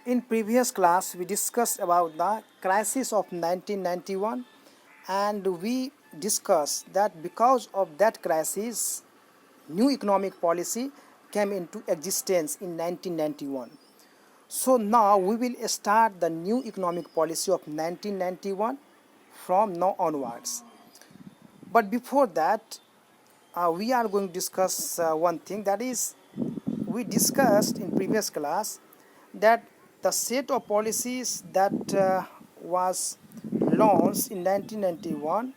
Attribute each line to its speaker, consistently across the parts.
Speaker 1: In previous class, we discussed about the crisis of 1991, and we discussed that because of that crisis, new economic policy came into existence in 1991. So now we will start the new economic policy of 1991 from now onwards. But before that, we are going to discuss one thing, that is, we discussed in previous class that the set of policies that was launched in 1991,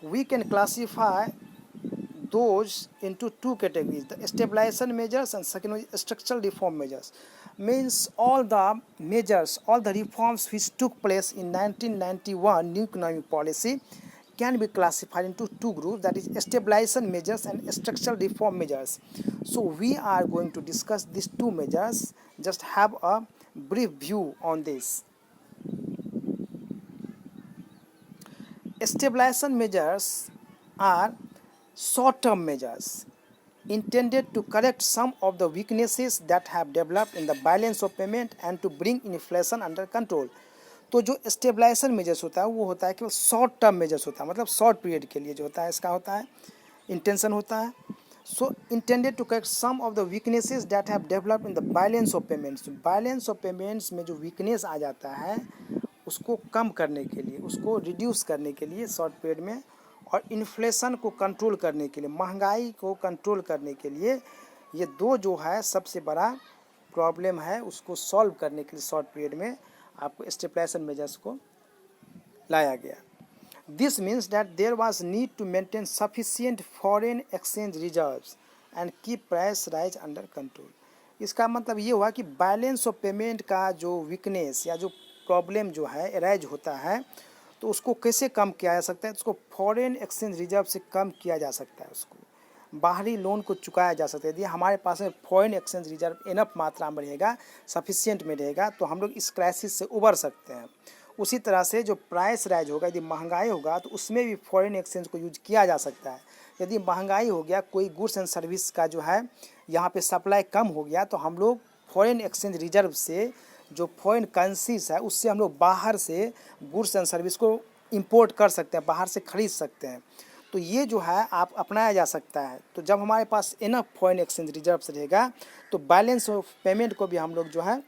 Speaker 1: we can classify those into two categories: the stabilization measures and second one is structural reform measures. Means all the measures, all the reforms which took place in 1991 new economic policy can be classified into two groups, that is stabilization measures and structural reform measures. So we are going to discuss these two measures, just have a brief view on this. Stabilization measures are short-term measures intended to correct some of the weaknesses that have developed in the balance of payment and to bring inflation under control. तो जो stabilization measures होता है वो होता है केवल short term measures होता है, मतलब शॉर्ट पीरियड के लिए जो होता है इसका होता है इंटेंशन होता है. So intended to correct some of the weaknesses that have developed in the balance of payments. Balance of payments में जो वीकनेस आ जाता है उसको कम करने के लिए, उसको रिड्यूस करने के लिए शॉर्ट पीरियड में, और इन्फ्लेशन को कंट्रोल करने के लिए, महंगाई को कंट्रोल करने के लिए, ये दो जो है सबसे बड़ा प्रॉब्लम है, उसको सॉल्व करने के लिए शॉर्ट पीरियड में आपको स्टेबलाइजेशन मेजर्स को लाया गया. This means that there was need to maintain sufficient foreign exchange reserves and keep price rise under control. इसका मतलब ये हुआ कि बैलेंस ऑफ पेमेंट का जो वीकनेस या जो प्रॉब्लम जो है अराइज होता है तो उसको कैसे कम किया जा सकता है, उसको फॉरेन एक्सचेंज रिजर्व से कम किया जा सकता है, उसको बाहरी लोन को चुकाया जा सकता है. यदि हमारे पास में फॉरेन एक्सचेंज रिजर्व इनफ मात्रा में रहेगा, सफिशिएंट में रहेगा, तो हम लोग इस क्राइसिस से उबर सकते हैं. उसी तरह से जो प्राइस राइज होगा, यदि महंगाई होगा तो उसमें भी फॉरेन एक्सचेंज को यूज किया जा सकता है. यदि महंगाई हो गया, कोई गुड्स एंड सर्विस का जो है यहाँ पे सप्लाई कम हो गया, तो हम लोग फॉरेन एक्सचेंज रिजर्व से जो फॉरेन करेंसीज है उससे हम लोग बाहर से गुड्स एंड सर्विस को इंपोर्ट कर सकते हैं, बाहर से खरीद सकते हैं. तो ये जो है आप अपनाया जा सकता है. तो जब हमारे पास इनफ फॉरेन एक्सचेंज रिजर्व्स रहेगा तो बैलेंस ऑफ पेमेंट को भी हम लोग जो है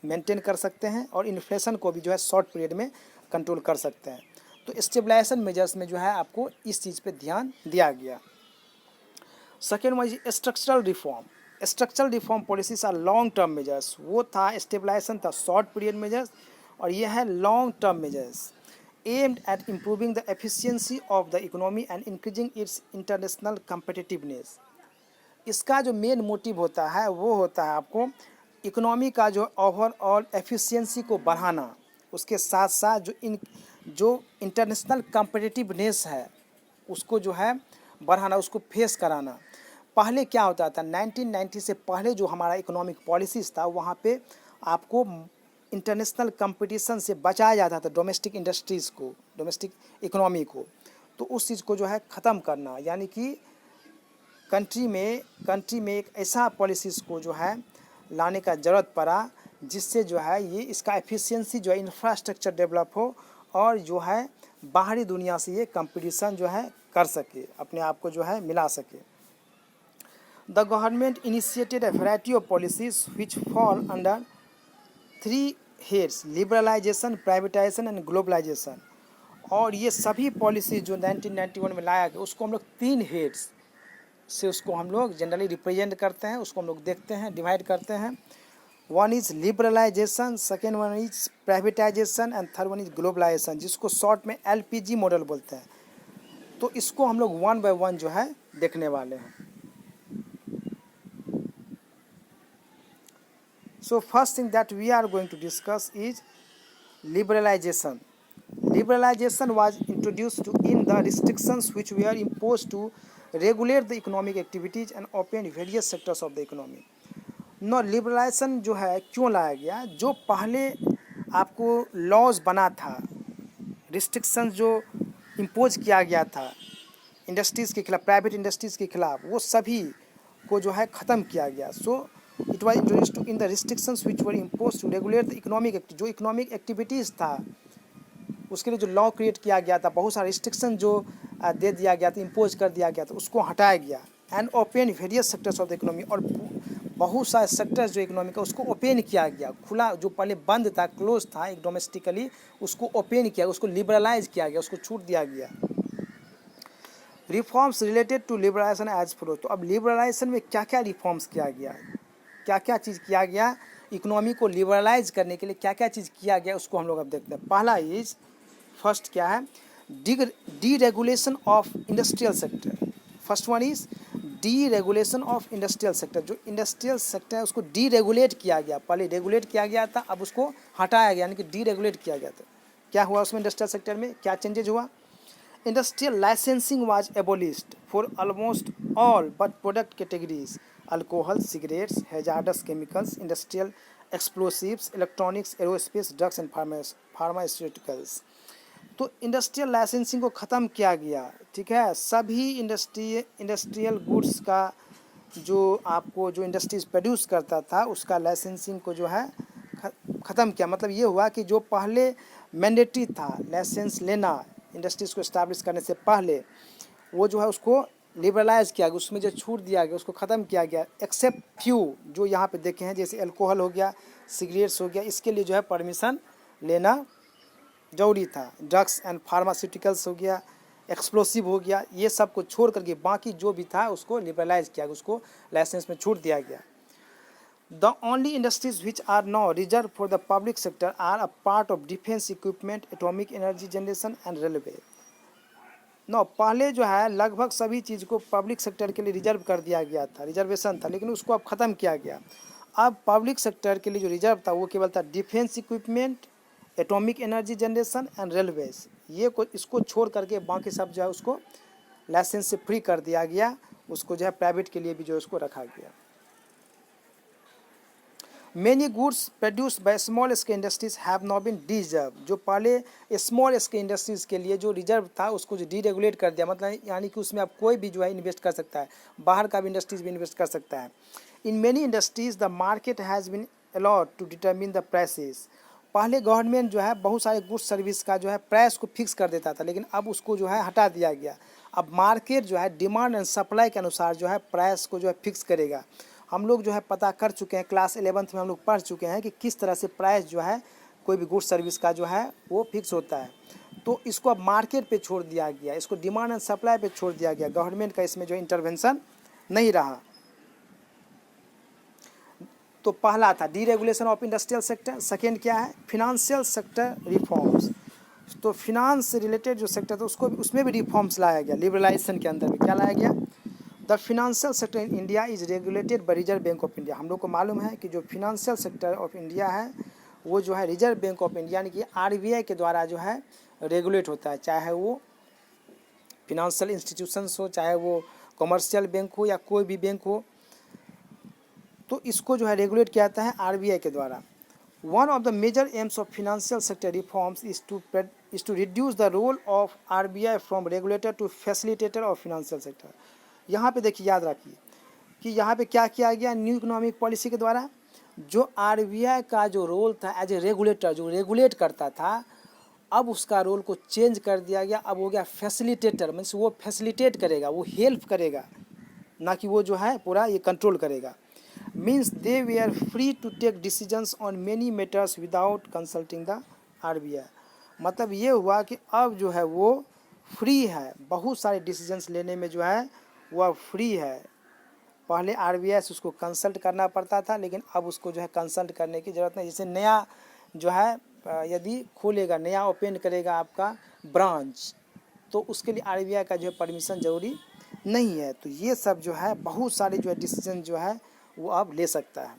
Speaker 1: मेंटेन कर सकते हैं और इन्फ्लेशन को भी जो है शॉर्ट पीरियड में कंट्रोल कर सकते हैं. तो स्टेबलाइजेशन मेजर्स में जो है आपको इस चीज़ पे ध्यान दिया गया. Second one is structural reform. Structural reform policies are long term measures. वो था स्टेबलाइजेशन था शॉर्ट पीरियड मेजर्स, और ये है long term measures aimed at improving the efficiency of the economy and increasing its international competitiveness. इसका जो main motive होता है वो होता है आपको इकोनॉमी का जो ओवरऑल एफिशिएंसी को बढ़ाना, उसके साथ साथ जो इंटरनेशनल कम्पिटिटिवनेस है उसको जो है बढ़ाना, उसको फेस कराना. पहले क्या होता था, 1990 से पहले जो हमारा इकोनॉमिक पॉलिसीज़ था वहाँ पे आपको इंटरनेशनल कंपटीशन से बचाया जाता था डोमेस्टिक इंडस्ट्रीज़ को, डोमेस्टिक इकोनॉमी को. तो उस चीज़ को जो है ख़त्म करना, यानी कि कंट्री में एक ऐसा पॉलिसीज़ को जो है लाने का ज़रूरत पड़ा जिससे जो है ये इसका एफिशिएंसी जो है इंफ्रास्ट्रक्चर डेवलप हो और जो है बाहरी दुनिया से ये कंपटीशन जो है कर सके, अपने आप को जो है मिला सके. The government initiated a variety of policies which fall under three heads: liberalisation, privatisation and globalisation. और ये सभी पॉलिसी जो 1991 में लाया गया उसको हम लोग तीन हेड्स से उसको हम लोग जनरली रिप्रेजेंट करते हैं, उसको हम लोग देखते हैं, डिवाइड करते हैं. One is liberalisation, second one is privatisation and third one is globalisation, जिसको शॉर्ट में LPG मॉडल बोलते हैं. तो इसको हम लोग वन बाय वन जो है देखने वाले हैं. So first thing that we are going to discuss is liberalization. Liberalization was introduced in the restrictions which were imposed to regulate the economic activities and open various sectors of the economy. Now liberalization जो है क्यों लाया गया, जो पहले आपको laws बना था, रिस्ट्रिक्शंस जो इम्पोज किया गया था इंडस्ट्रीज़ के खिलाफ, प्राइवेट इंडस्ट्रीज़ के खिलाफ, वो सभी को जो है ख़त्म किया गया. So it was introduce to in the restrictions which were impose to regulate the economic जो इकोनॉमिक एक्टिविटीज़ था उसके लिए जो लॉ क्रिएट किया गया था, बहुत सारा रिस्ट्रिक्शन जो दे दिया गया था, इम्पोज कर दिया गया था, उसको हटाया गया। And open various sectors of the economy, और बहुत सारे सेक्टर्स जो इकोनॉमी का उसको ओपन किया गया, खुला जो पहले बंद था, क्लोज था एक डोमेस्टिकली, उसको ओपन किया, उसको लिबरलाइज किया गया, उसको छूट दिया गया। Reforms related to liberalisation as follow, तो अब लिबरलाइजेशन में क्या क्या रिफॉर्म्स किया गया, क्या क्या चीज़ किया गया, इकोनॉमी को लिबरलाइज करने के लिए क्या क्या चीज़ किया गया, उसको हम लोग अब देखते हैं। पहला इज फर्स्ट क्या है, D regulation of industrial sector. First one is D regulation of industrial sector, जो इंडस्ट्रियल सेक्टर है उसको डी रेगुलेट किया गया, पहले रेगुलेट किया गया था, अब उसको हटाया गया, यानी कि डी रेगुलेट किया गया था। क्या हुआ उसमें इंडस्ट्रियल सेक्टर में, क्या चेंजेज हुआ, industrial licensing was एबोलिश्ड for almost all but product categories, alcohol, cigarettes, hazards chemicals, industrial explosives, electronics, aerospace, drugs and pharmaceuticals. तो इंडस्ट्रियल लाइसेंसिंग को ख़त्म किया गया, ठीक है। सभी इंडस्ट्रियल गुड्स का जो आपको जो इंडस्ट्रीज प्रोड्यूस करता था उसका लाइसेंसिंग को जो है ख़त्म किया। मतलब ये हुआ कि जो पहले मैंडेटरी था लाइसेंस लेना इंडस्ट्रीज़ को इस्टेब्लिश करने से पहले, वो जो है उसको लिबरलाइज किया गया, उसमें जो छूट दिया गया उसको ख़त्म किया गया, एक्सेप्ट फ्यू जो यहाँ पे देखे हैं, जैसे अल्कोहल हो गया, सिगरेट्स हो गया, इसके लिए जो है परमिशन लेना जरूरी था। ड्रग्स एंड फार्मास्यूटिकल्स हो गया, एक्सप्लोसिव हो गया, ये सब को छोड़ करके बाकी जो भी था उसको लिबरलाइज किया गया, उसको लाइसेंस में छूट दिया गया। The only industries which are now reserve for the public sector are a part of defence equipment, atomic energy generation and railway. No, पहले जो है लगभग सभी चीज़ को पब्लिक सेक्टर के लिए रिजर्व कर दिया गया था, रिजर्वेशन था, लेकिन उसको अब ख़त्म किया गया। अब पब्लिक सेक्टर के लिए जो रिजर्व था वो केवल था defence equipment, atomic energy generation and railways, ये को इसको छोड़ करके बाकी सब जो है उसको लाइसेंस से फ्री कर दिया गया, उसको जो है प्राइवेट के लिए भी जो है उसको रखा गया। Many goods produced by small scale industries have now been de-reserved, जो पहले स्मॉल स्केल इंडस्ट्रीज़ के लिए जो रिजर्व था उसको जो डीरेगुलेट कर दिया, मतलब यानी कि उसमें अब कोई भी जो है इन्वेस्ट कर सकता है, बाहर का भी इंडस्ट्रीज भी इन्वेस्ट कर सकता है। In many industries the market has been allowed to determine the prices, पहले गवर्नमेंट जो है बहुत सारे गुड्स सर्विस का जो है प्राइस को फिक्स कर देता था, लेकिन अब उसको जो है हटा दिया गया। अब मार्केट जो है डिमांड एंड सप्लाई के अनुसार जो है प्राइस को जो है फिक्स करेगा। हम लोग जो है पता कर चुके हैं, क्लास 11th में हम लोग पढ़ चुके हैं कि किस तरह से प्राइस जो है कोई भी गुड्स सर्विस का जो है वो फिक्स होता है। तो इसको अब मार्केट पे छोड़ दिया गया, इसको डिमांड एंड सप्लाई पे छोड़ दिया गया, गवर्नमेंट का इसमें जो इंटरवेंशन नहीं रहा। तो पहला था deregulation of industrial sector. Second क्या है, फिनेंशियल सेक्टर रिफॉर्म्स, तो फिनांस से रिलेटेड जो सेक्टर था उसको उसमें भी रिफॉर्म्स लाया गया। लिबरलाइजेशन के अंदर भी क्या लाया गया, the financial sector in India is regulated by reserve bank of India. हम लोग को मालूम है कि जो फिनेंशियल सेक्टर ऑफ इंडिया है वो जो है रिजर्व बैंक ऑफ इंडिया यानी कि आरबीआई के द्वारा जो है रेगुलेट होता है, चाहे वो फिनेंशियल इंस्टीट्यूशंस हो, चाहे वो कमर्शियल बैंक हो या कोई भी बैंक हो, तो इसको जो है रेगुलेट किया जाता है आरबीआई के द्वारा। One of the major aims of financial sector reforms is to reduce the role of RBI from regulator to facilitator of financial sector. यहाँ पे देखिए, याद रखिए कि यहाँ पे क्या किया गया, न्यू इकोनॉमिक पॉलिसी के द्वारा जो आरबीआई का जो रोल था एज ए रेगुलेटर, जो रेगुलेट करता था, अब उसका रोल को चेंज कर दिया गया, अब हो गया फैसिलिटेटर, मीन्स वो फैसिलिटेट करेगा, वो हेल्प करेगा, ना कि वो जो है पूरा ये कंट्रोल करेगा। मीन्स दे वे are free to take decisions on many matters without consulting the RBI. मतलब ये हुआ कि अब जो है वो फ्री है, बहुत सारे डिसीजंस लेने में जो है वह फ्री है। पहले आरबीआई से उसको कंसल्ट करना पड़ता था, लेकिन अब उसको जो है कंसल्ट करने की ज़रूरत नहीं। जैसे नया जो है यदि खोलेगा, नया ओपन करेगा आपका ब्रांच, तो उसके लिए आरबीआई का जो है परमिशन ज़रूरी नहीं है। तो ये सब जो है बहुत सारे जो है डिसीजन जो है वो अब ले सकता है।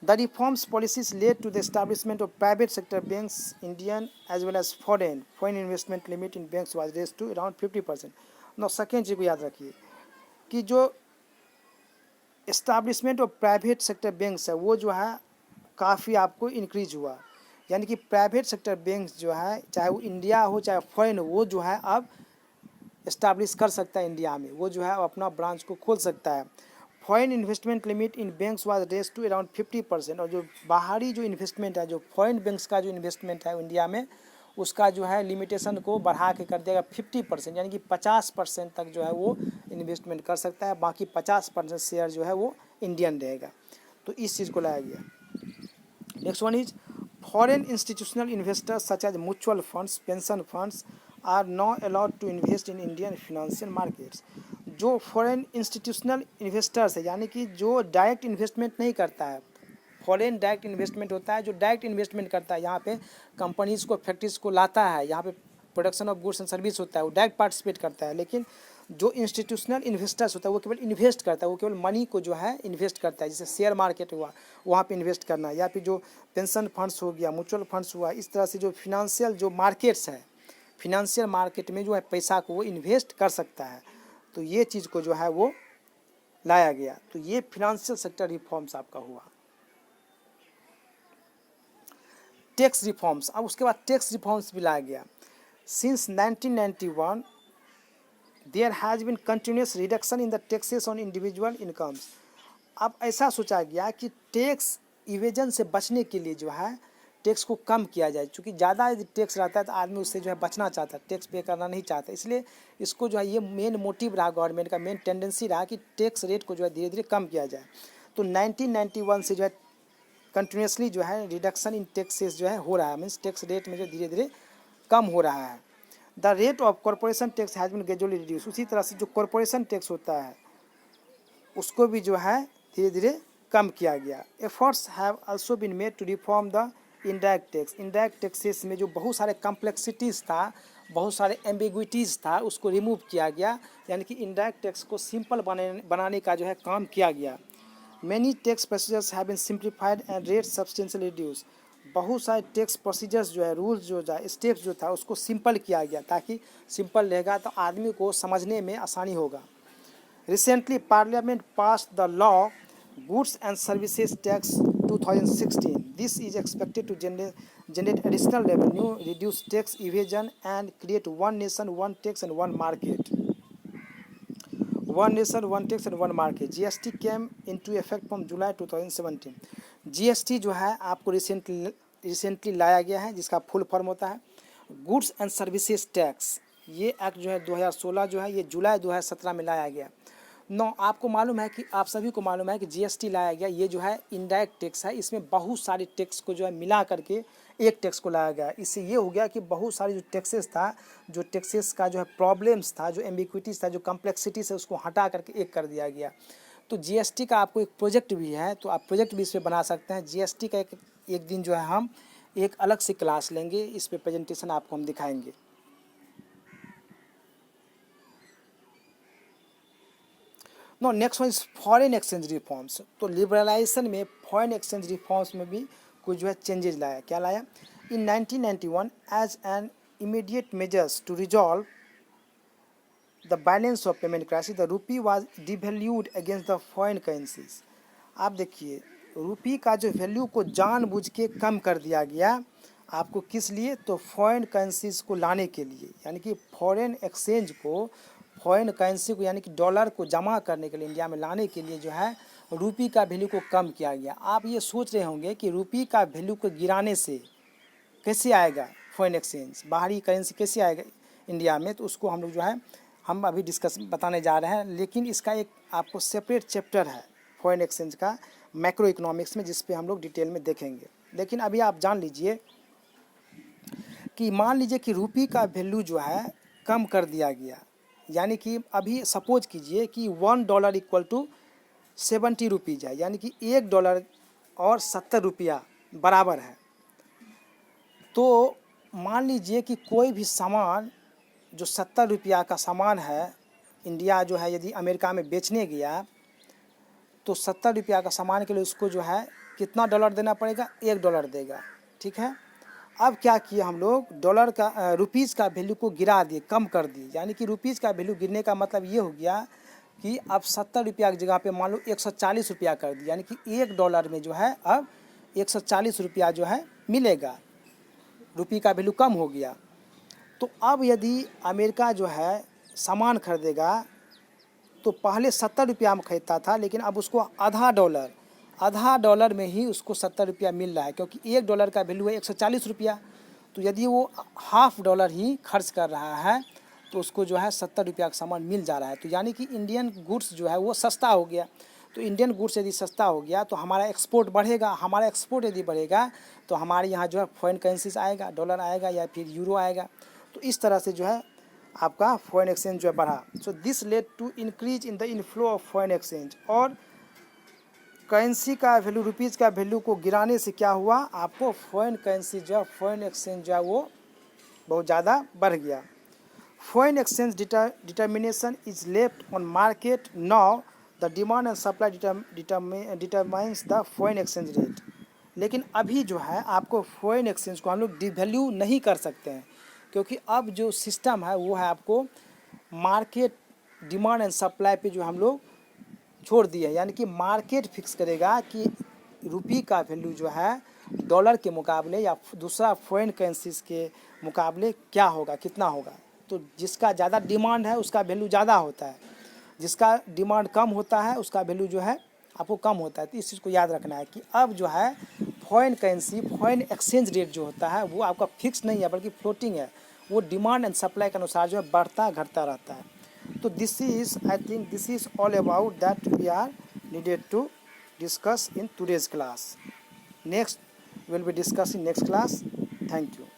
Speaker 1: The reforms policies led to the establishment of private sector banks, Indian as well as foreign investment limit in banks was raised to around 50%। No, second चीज़ को याद रखिए कि जो establishment of private sector banks है वो जो है काफ़ी आपको इंक्रीज हुआ, यानी कि प्राइवेट सेक्टर बैंक्स जो है चाहे वो इंडिया हो चाहे फॉरेन हो, वो जो है अब इस्टाब्लिश कर सकता है इंडिया में, वो जो है अपना ब्रांच को खोल सकता है। Foreign investment limit in banks was raise to around 50%। और जो बाहरी जो इन्वेस्टमेंट है, जो फॉरेन बैंक्स का जो इन्वेस्टमेंट है इंडिया में, उसका जो है लिमिटेशन को बढ़ा के कर देगा 50%, यानी कि 50% तक जो है वो इन्वेस्टमेंट कर सकता है, बाकी 50% शेयर जो है वो इंडियन रहेगा। तो इस चीज़ को लाया गया। Next one is foreign institutional investors such as mutual funds, pension funds are not allowed to invest in Indian financial markets. जो फॉरेन इंस्टीट्यूशनल इन्वेस्टर्स है, यानी कि जो डायरेक्ट इन्वेस्टमेंट नहीं करता है, फॉरेन डायरेक्ट इन्वेस्टमेंट होता है, जो डायरेक्ट इन्वेस्टमेंट करता है, यहाँ पे कंपनीज़ को, फैक्ट्रीज को लाता है, यहाँ पे production of goods and service होता है, वो डायरेक्ट पार्टिसिपेट करता है। लेकिन जो इंस्टीट्यूशनल इन्वेस्टर्स होता है वो केवल इन्वेस्ट करता है, वो केवल मनी को जो है इन्वेस्ट करता है, जैसे शेयर मार्केट हुआ वहाँ पे इन्वेस्ट करना, या फिर जो पेंशन फंड्स हो गया, म्यूचुअल फंड्स हुआ, इस तरह से जो फिनेंशियल जो मार्केट्स है, फिनेंशियल मार्केट में जो है पैसा को वो इन्वेस्ट कर सकता है। तो ये चीज़ को जो है वो लाया गया। तो ये फिनेंशियल सेक्टर रिफॉर्म्स आपका हुआ। टैक्स रिफॉर्म्स, अब उसके बाद टैक्स रिफॉर्म्स भी लाया गया। Since 1991 there has been continuous reduction in the taxes on individual incomes. अब ऐसा सोचा गया कि टैक्स इवेजन से बचने के लिए जो है टैक्स को कम किया जाए, क्योंकि ज़्यादा यदि टैक्स रहता है तो आदमी उससे जो है बचना चाहता है, टैक्स पे करना नहीं चाहता। इसलिए इसको जो है ये मेन मोटिव रहा, गवर्नमेंट का मेन टेंडेंसी रहा कि टैक्स रेट को जो है धीरे धीरे कम किया जाए। तो 1991 से जो है कंटिन्यूसली जो है रिडक्शन इन टैक्सेस जो है हो रहा है, मीन्स टैक्स रेट में जो धीरे धीरे कम हो रहा है। The rate of corporation tax has been gradually reduce. उसी तरह से जो कॉरपोरेशन टैक्स होता है उसको भी जो है धीरे धीरे कम किया गया। Efforts have also been made to reform the indirect tax. Indirect taxes में जो बहुत सारे कॉम्प्लेक्सिटीज़ था, बहुत सारे एम्बिग्विटीज़ था, उसको रिमूव किया गया, यानी कि इनडायरेक्ट टैक्स को सिंपल बनाने का जो है काम किया गया। Many tax procedures have been simplified and rate substantially reduce. बहुत सारे टैक्स प्रोसीजर्स जो है, रूल्स जो था, स्टेप्स जो था, उसको सिंपल किया गया, ताकि सिंपल रहेगा तो आदमी को समझने में आसानी होगा। Recently, Parliament passed the law Goods and Services Tax 2016. This is expected to generate additional revenue, reduce tax evasion, and create one nation, one tax, and one market. One nation, one tax, and one market. GST came into effect from July 2017. GST जो है आपको recently लाया गया है, जिसका full form होता है goods and services tax. ये एक्ट जो है 2016 जो है ये जुलाई 2017 में लाया गया। आपको मालूम है कि आप सभी को मालूम है कि जीएसटी लाया गया, ये जो है इनडायरेक्ट टैक्स है, इसमें बहुत सारे टैक्स को जो है मिला करके एक टैक्स को लाया गया। इससे ये हो गया कि बहुत सारे जो टैक्सेस था, जो टैक्सेस का जो है प्रॉब्लम्स था, जो एम्बिक्विटीज था, जो कॉम्प्लेक्सिटीज है, उसको हटा करके एक कर दिया गया। तो जीएसटी का आपको एक प्रोजेक्ट भी है, तो आप प्रोजेक्ट भी इस पर बना सकते हैं। जीएसटी का एक दिन जो है हम एक अलग से क्लास लेंगे, इस पर प्रेजेंटेशन आपको हम दिखाएंगे। Next one is foreign exchange reforms. तो लिबरलाइजेशन में फॉरेन एक्सचेंज रिफॉर्म्स में भी कुछ जो है चेंजेस लाया। क्या लाया? In 1991 as an immediate measures to resolve the balance of payment crisis the rupee was devalued against the foreign currencies. आप देखिए, रूपी का जो वैल्यू को जानबूझ के कम कर दिया गया। आपको किस लिए? तो फॉरेन करेंसीज को लाने के लिए, यानी कि फॉरेन एक्सचेंज को, फॉरेन करेंसी को, यानी कि डॉलर को जमा करने के लिए, इंडिया में लाने के लिए जो है रूपी का वैल्यू को कम किया गया। आप ये सोच रहे होंगे कि रूपी का वैल्यू को गिराने से कैसे आएगा फॉरेन एक्सचेंज, बाहरी करेंसी कैसे आएगा इंडिया में, तो उसको हम लोग जो है हम अभी डिस्कस बताने जा रहे हैं। लेकिन इसका एक आपको सेपरेट चैप्टर है फॉरेन एक्सचेंज का मैक्रो इकोनॉमिक्स में, जिस पे हम लोग डिटेल में देखेंगे। लेकिन अभी आप जान लीजिए कि मान लीजिए कि रूपी का वैल्यू जो है कम कर दिया गया, यानी कि अभी सपोज कीजिए कि $1 इक्वल टू 70 रुपीज़ है, यानी कि $1 और 70 रुपया बराबर है। तो मान लीजिए कि कोई भी सामान जो 70 रुपया का सामान है, इंडिया जो है यदि अमेरिका में बेचने गया तो 70 रुपया का सामान के लिए उसको जो है कितना डॉलर देना पड़ेगा? $1 देगा। ठीक है। अब क्या किया हम लोग, डॉलर का रुपीज़ का वैल्यू को गिरा दिए, कम कर दिए, यानी कि रुपीज़ का वैल्यू गिरने का मतलब ये हो गया कि अब 70 रुपया की जगह पे मान लो 140 रुपया कर दिया, यानी कि $1 में जो है अब 140 रुपया जो है मिलेगा, रुपये का वैल्यू कम हो गया। तो अब यदि अमेरिका जो है सामान खरीदेगा तो पहले 70 रुपया में खरीदता था, लेकिन अब उसको आधा डॉलर में ही उसको 70 रुपया मिल रहा है, क्योंकि $1 का वैल्यू है 140 रुपया। तो यदि वो $1/2 ही खर्च कर रहा है तो उसको जो है 70 रुपया का सामान मिल जा रहा है। तो यानी कि इंडियन गुड्स जो है वो सस्ता हो गया। तो इंडियन गुड्स यदि सस्ता हो गया तो हमारा एक्सपोर्ट बढ़ेगा। हमारा एक्सपोर्ट यदि बढ़ेगा तो हमारे यहाँ जो है फॉरेन करेंसीज आएगा, डॉलर आएगा या फिर यूरो आएगा। तो इस तरह से जो है आपका फॉरेन एक्सचेंज जो है बढ़ा। So this led to increase in the inflow of foreign exchange. और करेंसी का वैल्यू, रुपीज़ का वैल्यू को गिराने से क्या हुआ, आपको फॉरेन करेंसी जो है, फॉरेन एक्सचेंज जो है वो बहुत ज़्यादा बढ़ गया। Foreign exchange determination is left on market. Now the demand and supply determines the foreign exchange rate. लेकिन अभी जो है आपको फॉरेन एक्सचेंज को हम लोग डिवैल्यू नहीं कर सकते हैं, क्योंकि अब जो सिस्टम है वो है आपको मार्केट डिमांड एंड सप्लाई पे जो हम लोग छोड़ दिए हैं। यानी कि मार्केट फिक्स करेगा कि रुपये का वैल्यू जो है डॉलर के मुकाबले या दूसरा फॉरेन करेंसीज के मुकाबले क्या होगा, कितना होगा। तो जिसका ज़्यादा डिमांड है उसका वैल्यू ज़्यादा होता है, जिसका डिमांड कम होता है उसका वैल्यू जो है आपको कम होता है। तो इस चीज़ को याद रखना है कि अब जो है foreign currency, foreign exchange rate जो होता है वो आपका फिक्स नहीं है बल्कि फ्लोटिंग है। वो डिमांड एंड सप्लाई के अनुसार जो है बढ़ता घटता रहता है। तो this is, I think this is all about that we are needed to discuss in today's class. Next we will be discussing next class. Thank you.